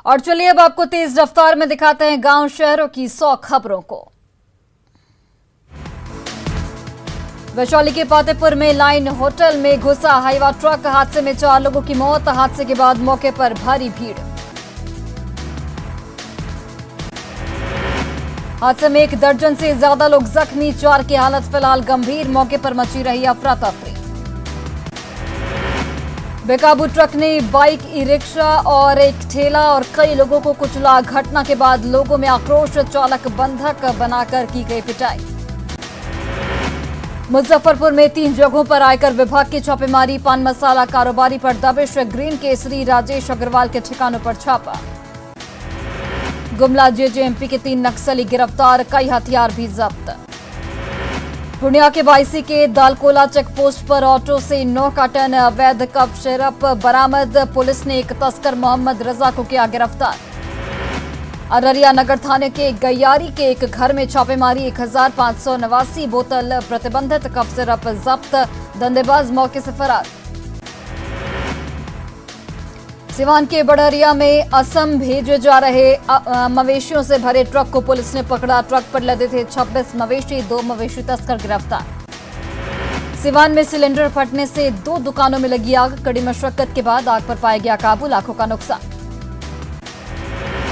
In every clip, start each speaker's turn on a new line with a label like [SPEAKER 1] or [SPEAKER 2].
[SPEAKER 1] और चलिए अब आपको तेज रफ्तार में दिखाते हैं गांव शहरों की 100 खबरों को। वैशाली के पातेपुर में लाइन होटल में घुसा हाईवा ट्रक, हादसे में 4 लोगों की मौत। हादसे के बाद मौके पर भारी भीड़। हादसे में 1 दर्जन से ज्यादा लोग जख्मी, 4 की हालत फिलहाल गंभीर। मौके पर मची रही अफरा तफरी। बेकाबू ट्रक ने बाइक, ई रिक्शा और एक ठेला और कई लोगों को कुचला। घटना के बाद लोगों में आक्रोश, चालक बंधक बनाकर की गई पिटाई। मुजफ्फरपुर में 3 जगहों पर आयकर विभाग की छापेमारी, पान मसाला कारोबारी पर दबिश। ग्रीन केसरी राजेश अग्रवाल के ठिकानों पर छापा। गुमला जेजेएमपी के 3 नक्सली गिरफ्तार, कई हथियार भी जब्त। पूर्णिया के बाइसी के दालकोला चेकपोस्ट पर ऑटो से 9 कार्टन अवैध कफ सिरप बरामद। पुलिस ने एक तस्कर मोहम्मद रजा को किया गिरफ्तार। अररिया नगर थाने के गैयारी के एक घर में छापेमारी, 1589 बोतल प्रतिबंधित कफ सिरप जब्त। धंधेबाज मौके से फरार। सिवान के बड़हरिया में असम भेजे जा रहे मवेशियों से भरे ट्रक को पुलिस ने पकड़ा। ट्रक पर लदे थे 26 मवेशी, 2 मवेशी तस्कर गिरफ्तार। सिवान में सिलेंडर फटने से 2 दुकानों में लगी आग, कड़ी मशक्कत के बाद आग पर पाया गया काबू, लाखों का नुकसान।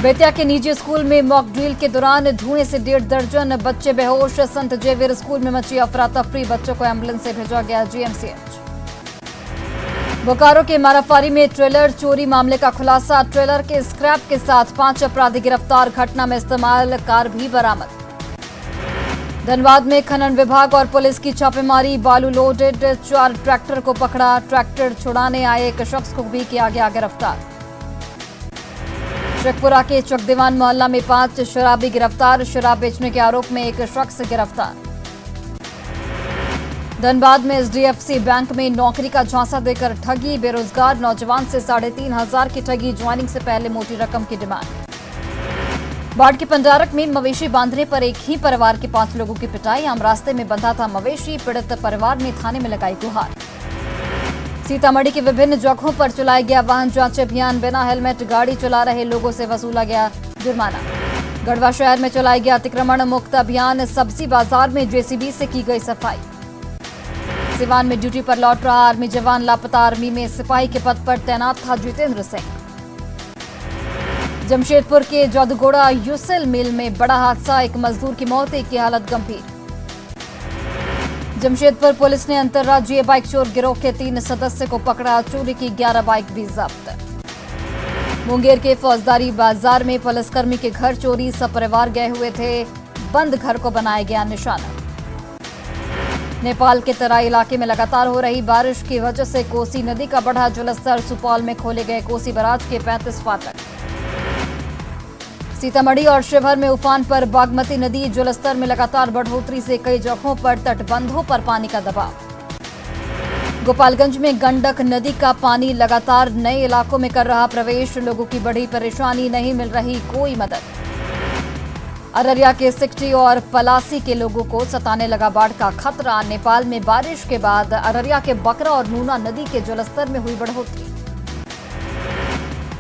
[SPEAKER 1] बेतिया के निजी स्कूल में मॉक ड्रिल के दौरान धुएं से 1.5 दर्जन बच्चे बेहोश। संत जेवियर स्कूल में मची अफरा तफरी, बच्चों को एम्बुलेंस से भेजा गया जीएमसीएच। बोकारो के माराफारी में ट्रेलर चोरी मामले का खुलासा, ट्रेलर के स्क्रैप के साथ 5 अपराधी गिरफ्तार। घटना में इस्तेमाल कार भी बरामद। धनबाद में खनन विभाग और पुलिस की छापेमारी, बालू लोडेड 4 ट्रैक्टर को पकड़ा। ट्रैक्टर छुड़ाने आए एक शख्स को भी किया गया गिरफ्तार। शेखपुरा के चकदीवान मोहल्ला में 5 शराबी गिरफ्तार, शराब बेचने के आरोप में एक शख्स गिरफ्तार। धनबाद में एचडीएफसी बैंक में नौकरी का झांसा देकर ठगी, बेरोजगार नौजवान से 3,500 की ठगी, ज्वाइनिंग से पहले मोटी रकम की डिमांड। बाढ़ के पंडारक में मवेशी बांधने पर एक ही परिवार के 5 लोगों की पिटाई, आम रास्ते में बंधा था मवेशी, पीड़ित परिवार ने थाने में लगाई गुहार। सीतामढ़ी के विभिन्न जगहों पर चलाया गया वाहन जांच अभियान, बिना हेलमेट गाड़ी चला रहे लोगों से वसूला गया जुर्माना। गढ़वा शहर में चलाया गया अतिक्रमण मुक्त अभियान, सब्जी बाजार में जेसीबी से की गई सफाई। सिवान में ड्यूटी पर लौट रहा आर्मी जवान लापता, आर्मी में सिपाही के पद पर तैनात था जितेंद्र सिंह। जमशेदपुर के जादूगोड़ा यूसेल मिल में बड़ा हादसा, एक मजदूर की मौत, एक की हालत गंभीर। जमशेदपुर पुलिस ने अंतर्राज्यीय बाइक चोर गिरोह के 3 सदस्य को पकड़ा, चोरी की 11 बाइक भी जब्त। मुंगेर के फौजदारी बाजार में पुलिसकर्मी के घर चोरी, सपरिवार गए हुए थे, बंद घर को बनाया गया निशाना। नेपाल के तराई इलाके में लगातार हो रही बारिश की वजह से कोसी नदी का बढ़ा जलस्तर, सुपौल में खोले गए कोसी बराज के 35 फाटक। सीतामढ़ी और शिवहर में उफान पर बागमती नदी, जलस्तर में लगातार बढ़ोतरी से कई जगहों पर तटबंधों पर पानी का दबाव। गोपालगंज में गंडक नदी का पानी लगातार नए इलाकों में कर रहा प्रवेश, लोगों की बड़ी परेशानी, नहीं मिल रही कोई मदद। अररिया के सिकटी और पलासी के लोगों को सताने लगा बाढ़ का खतरा, नेपाल में बारिश के बाद अररिया के बकरा और नूना नदी के जलस्तर में हुई बढ़ोतरी।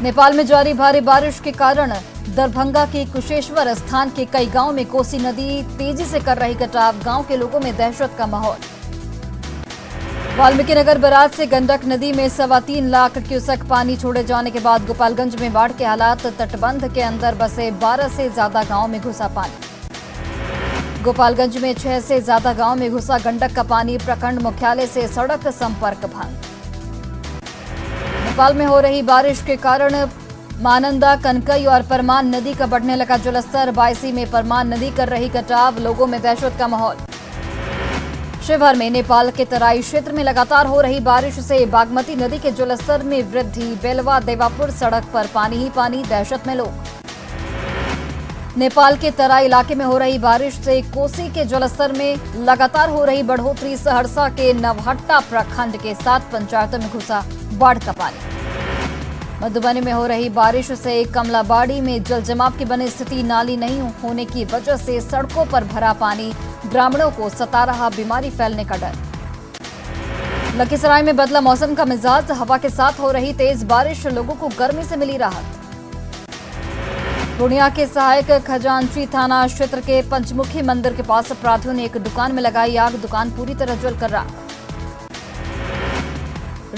[SPEAKER 1] नेपाल में जारी भारी बारिश के कारण दरभंगा के कुशेश्वर स्थान के कई गांवों में कोसी नदी तेजी से कर रही कटाव, गांव के लोगों में दहशत का माहौल। वाल्मीकिनगर बराज से गंडक नदी में 3.25 लाख क्यूसेक पानी छोड़े जाने के बाद गोपालगंज में बाढ़ के हालात, तटबंध के अंदर बसे 12 से ज्यादा गांव में घुसा पानी। गोपालगंज में 6 से ज्यादा गांव में घुसा गंडक का पानी, प्रखंड मुख्यालय से सड़क संपर्क भंग। नेपाल में हो रही बारिश के कारण मानंदा, कनकई और परमान नदी का बढ़ने लगा जलस्तर, बायसी में परमान नदी कर रही कटाव, लोगों में दहशत का माहौल। शिवहर में नेपाल के तराई क्षेत्र में लगातार हो रही बारिश से बागमती नदी के जलस्तर में वृद्धि, बेलवा देवापुर सड़क पर पानी ही पानी, दहशत में लोग। नेपाल के तराई इलाके में हो रही बारिश से कोसी के जलस्तर में लगातार हो रही बढ़ोतरी, सहरसा के नवहट्टा प्रखंड के 7 पंचायतों में घुसा बाढ़ का पानी। मधुबनी में हो रही बारिश से कमलाबाड़ी में जल जमाव की बनी स्थिति, नाली नहीं होने की वजह से सड़कों पर भरा पानी, ग्रामीणों को सता रहा बीमारी फैलने का डर। लखीसराय में बदला मौसम का मिजाज, हवा के साथ हो रही तेज बारिश, लोगों को गर्मी से मिली राहत। पूर्णिया के सहायक खजांची थाना क्षेत्र के पंचमुखी मंदिर के पास अपराधियों ने एक दुकान में लगाई आग। दुकान पूरी तरह जलकर राख।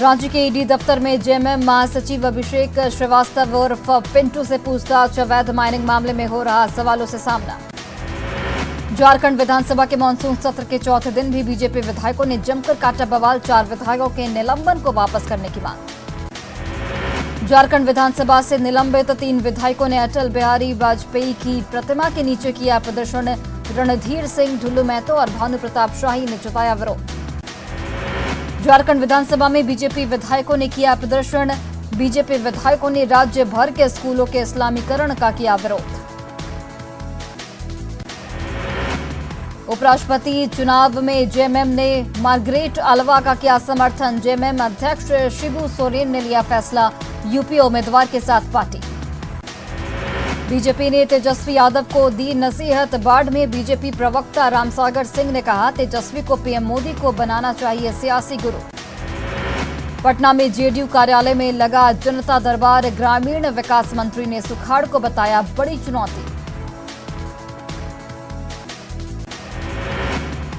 [SPEAKER 1] रांची के ईडी दफ्तर में जेएमएम महासचिव अभिषेक श्रीवास्तव उर्फ पिंटू से पूछताछ। अवैध माइनिंग मामले में हो रहा सवालों से सामना। झारखंड विधानसभा के मानसून सत्र के चौथे दिन भी बीजेपी विधायकों ने जमकर काटा बवाल। 4 विधायकों के निलंबन को वापस करने की मांग। झारखंड विधानसभा से निलंबित 3 विधायकों ने अटल बिहारी वाजपेयी की प्रतिमा के नीचे किया प्रदर्शन। रणधीर सिंह, ढुल्लू महतो और भानु प्रताप शाही ने जताया विरोध। झारखंड विधानसभा में बीजेपी विधायकों ने किया प्रदर्शन। बीजेपी विधायकों ने राज्य भर के स्कूलों के इस्लामीकरण का किया विरोध। उपराष्ट्रपति चुनाव में जेएमएम ने मार्गरेट अल्वा का किया समर्थन। जेएमएम अध्यक्ष शिबू सोरेन ने लिया फैसला। यूपी उम्मीदवार के साथ पार्टी। बीजेपी ने तेजस्वी यादव को दी नसीहत। बाढ़ में बीजेपी प्रवक्ता रामसागर सिंह ने कहा, तेजस्वी को पीएम मोदी को बनाना चाहिए सियासी गुरु। पटना में जेडीयू कार्यालय में लगा जनता दरबार। ग्रामीण विकास मंत्री ने सुखाड़ को बताया बड़ी चुनौती।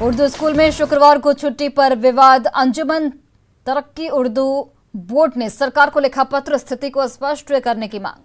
[SPEAKER 1] उर्दू स्कूल में शुक्रवार को छुट्टी पर विवाद। अंजुमन तरक्की उर्दू बोर्ड ने सरकार को लिखा पत्र, स्थिति को स्पष्ट करने की मांग।